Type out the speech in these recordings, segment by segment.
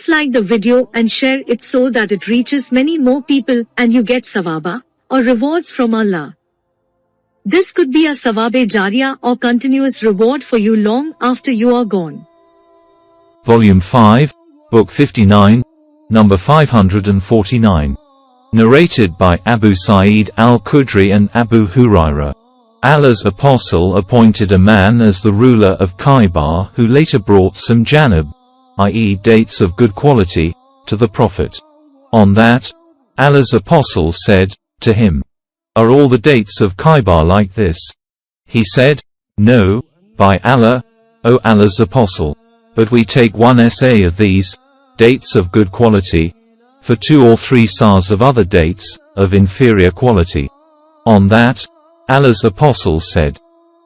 Please like the video and share it so that it reaches many more people and you get sawaba, or rewards from Allah. This could be a sawabe jariyah or continuous reward for you long after you are gone. Volume 5, Book 59, number 549. Narrated by Abu Sa'id al-Khudri and Abu Hurairah. Allah's apostle appointed a man as the ruler of Khaybar who later brought some janab, i.e. dates of good quality, to the Prophet. On that, Allah's apostle said to him, "Are all the dates of Khaybar like this?" He said, "No, by Allah, O Allah's apostle. But we take 1 sa of these dates of good quality for 2 or 3 sars of other dates of inferior quality." On that, Allah's apostle said,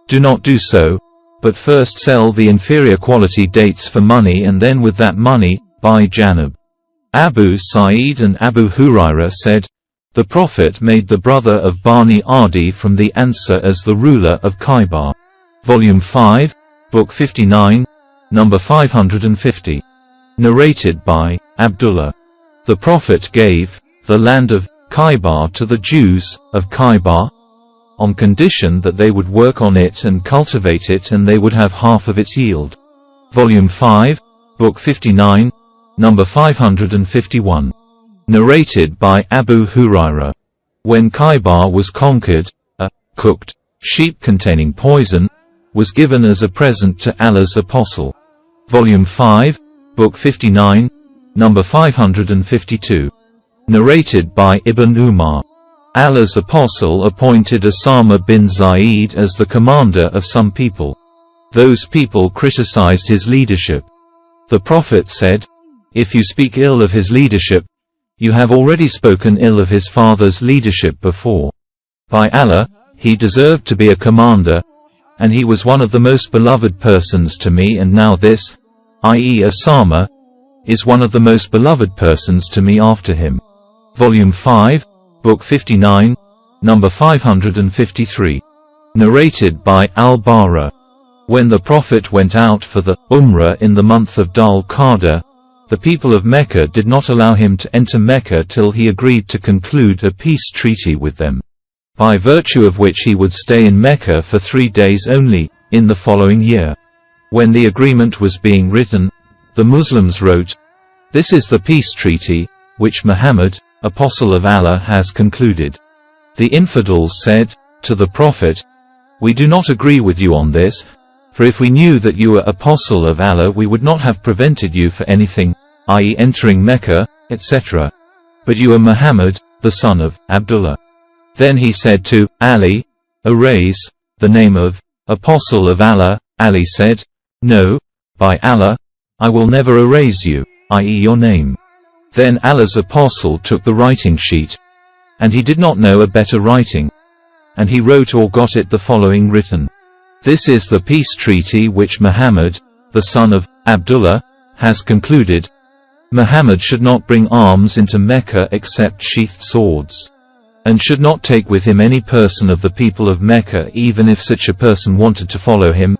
"Do not do so, but first sell the inferior quality dates for money and then with that money, buy janab." Abu Sa'id and Abu Hurairah said, "The Prophet made the brother of Bani Adi from the Ansar as the ruler of Khaybar." Volume 5, Book 59, number 550. Narrated by Abdullah. The Prophet gave the land of Khaybar to the Jews of Khaybar, on condition that they would work on it and cultivate it and they would have half of its yield. Volume 5, Book 59, number 551. Narrated by Abu Hurairah. When Khaybar was conquered, a cooked sheep containing poison was given as a present to Allah's apostle. Volume 5, Book 59, number 552. Narrated by Ibn Umar. Allah's apostle appointed Osama bin Zaid as the commander of some people. Those people criticized his leadership. The Prophet said, "If you speak ill of his leadership, you have already spoken ill of his father's leadership before. By Allah, he deserved to be a commander, and he was one of the most beloved persons to me, and now this, i.e. Osama, is one of the most beloved persons to me after him." Volume 5, Book 59, number 553. Narrated by Al-Bara. When the Prophet went out for the Umrah in the month of Dhul Qa'dah, the people of Mecca did not allow him to enter Mecca till he agreed to conclude a peace treaty with them, by virtue of which he would stay in Mecca for 3 days only, in the following year. When the agreement was being written, the Muslims wrote, "This is the peace treaty, which Muhammad, apostle of Allah, has concluded." The infidels said to the Prophet, "We do not agree with you on this, for if we knew that you were apostle of Allah we would not have prevented you for anything, i.e. entering Mecca, etc. But you are Muhammad, the son of Abdullah." Then he said to Ali, "Erase the name of apostle of Allah." Ali said, "No, by Allah, I will never erase you, i.e. your name." Then Allah's apostle took the writing sheet, and he did not know a better writing, and he wrote or got it the following written: "This is the peace treaty which Muhammad, the son of Abdullah, has concluded. Muhammad should not bring arms into Mecca except sheathed swords, and should not take with him any person of the people of Mecca even if such a person wanted to follow him,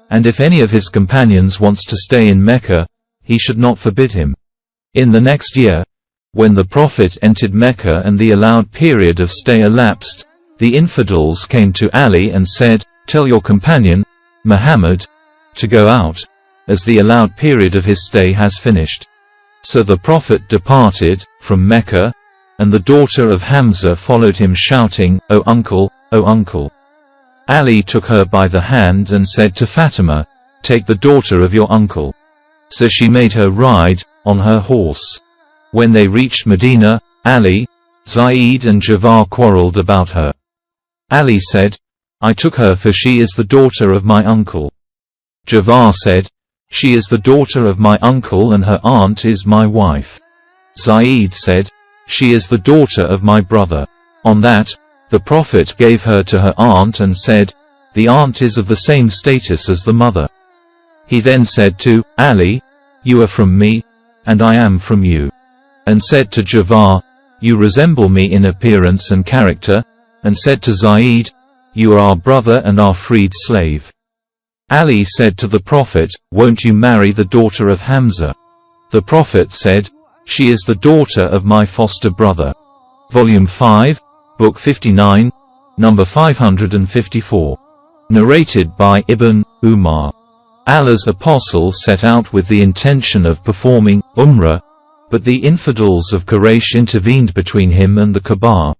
and if any of his companions wants to stay in Mecca, he should not forbid him." In the next year, when the Prophet entered Mecca and the allowed period of stay elapsed, the infidels came to Ali and said, "Tell your companion, Muhammad, to go out, as the allowed period of his stay has finished." So the Prophet departed from Mecca, and the daughter of Hamza followed him shouting, "O uncle, O uncle." Ali took her by the hand and said to Fatima, "Take the daughter of your uncle." So she made her ride on her horse. When they reached Medina, Ali, Zaid and Jafar quarreled about her. Ali said, "I took her for she is the daughter of my uncle." Jafar said, "She is the daughter of my uncle and her aunt is my wife." Zaid said, "She is the daughter of my brother." On that, the Prophet gave her to her aunt and said, "The aunt is of the same status as the mother." He then said to Ali, "You are from me, and I am from you," and said to Jafar, "You resemble me in appearance and character," and said to Zaid, "You are our brother and our freed slave." Ali said to the Prophet, "Won't you marry the daughter of Hamza?" The Prophet said, "She is the daughter of my foster brother." Volume 5, Book 59, number 554. Narrated by Ibn Umar. Allah's apostle set out with the intention of performing Umrah, but the infidels of Quraysh intervened between him and the Kaaba.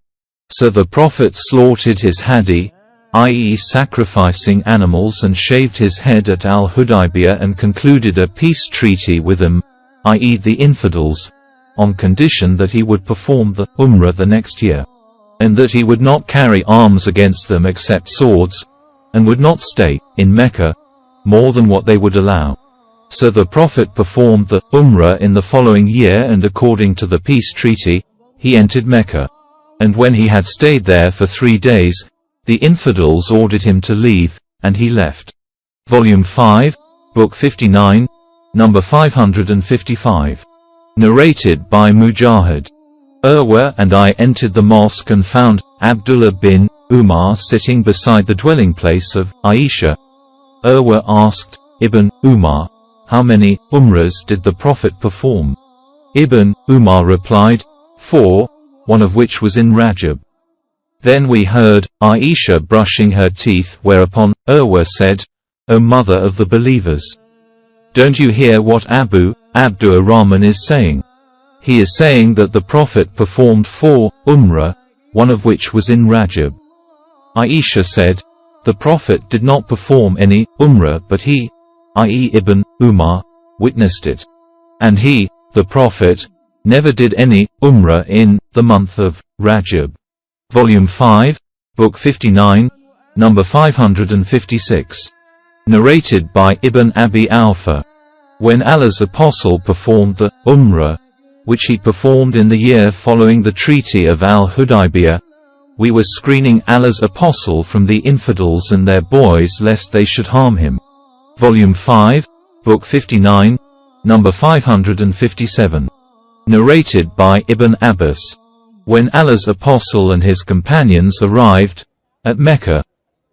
So the Prophet slaughtered his hadi, i.e. sacrificing animals, and shaved his head at Al-Hudaybiyah and concluded a peace treaty with them, i.e. the infidels, on condition that he would perform the Umrah the next year, and that he would not carry arms against them except swords, and would not stay in Mecca more than what they would allow. So the Prophet performed the Umrah in the following year, and according to the peace treaty, he entered Mecca. And when he had stayed there for 3 days, the infidels ordered him to leave, and he left. Volume 5, Book 59, number 555. Narrated by Mujahid. Urwa and I entered the mosque and found Abdullah bin Umar sitting beside the dwelling place of Aisha. Urwa asked Ibn Umar, "How many Umrahs did the Prophet perform?" Ibn Umar replied, 4, one of which was in Rajab. Then we heard Aisha brushing her teeth, whereupon Urwa said, "O mother of the believers, don't you hear what Abu Abdurrahman is saying? He is saying that the Prophet performed 4 Umrah, one of which was in Rajab." Aisha said, "The Prophet did not perform any Umrah, but he, i.e. Ibn Umar, witnessed it. And he, the Prophet, never did any Umrah in the month of Rajab." Volume 5, Book 59, number 556. Narrated by Ibn Abi Awfa. When Allah's apostle performed the Umrah, which he performed in the year following the Treaty of Al-Hudaybiyah, we were screening Allah's apostle from the infidels and their boys lest they should harm him. Volume 5, Book 59, number 557. Narrated by Ibn Abbas. When Allah's apostle and his companions arrived at Mecca,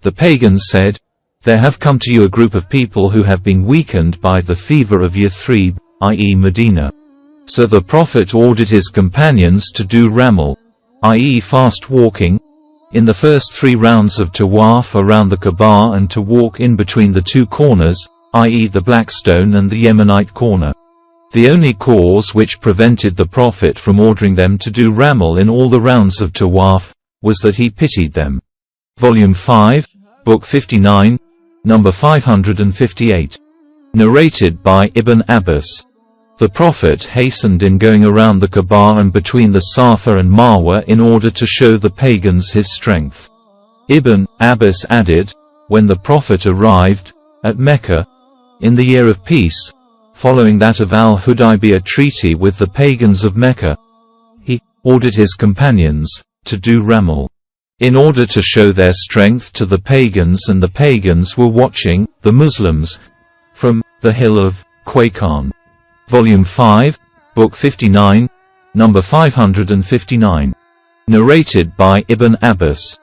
the pagans said, "There have come to you a group of people who have been weakened by the fever of Yathrib, i.e. Medina." So the Prophet ordered his companions to do ramal, i.e. fast walking, in the first 3 rounds of tawaf around the Kaaba, and to walk in between the 2 corners, i.e. the Black Stone and the Yemenite corner. The only cause which prevented the Prophet from ordering them to do ramal in all the rounds of tawaf was that he pitied them. Volume 5, Book 59, number 558. Narrated by Ibn Abbas. The Prophet hastened in going around the Kaaba and between the Safa and Marwa in order to show the pagans his strength. Ibn Abbas added, when the Prophet arrived at Mecca in the year of peace, following that of Al-Hudaybiyah treaty with the pagans of Mecca, he ordered his companions to do ramal, in order to show their strength to the pagans, and the pagans were watching the Muslims from the hill of Quayqan. Volume 5, Book 59, number 559. Narrated by Ibn Abbas.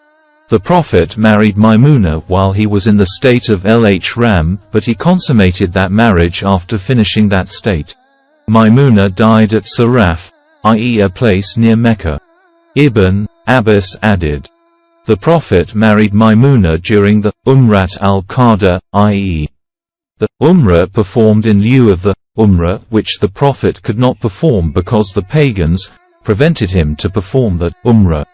The Prophet married Maimuna while he was in the state of Al-Ihram, but he consummated that marriage after finishing that state. Maimuna died at Saraf, i.e. a place near Mecca. Ibn Abbas added, the Prophet married Maimuna during the Umrat al-Qada, i.e. the Umrah performed in lieu of the Umrah which the Prophet could not perform because the pagans prevented him to perform the Umrah.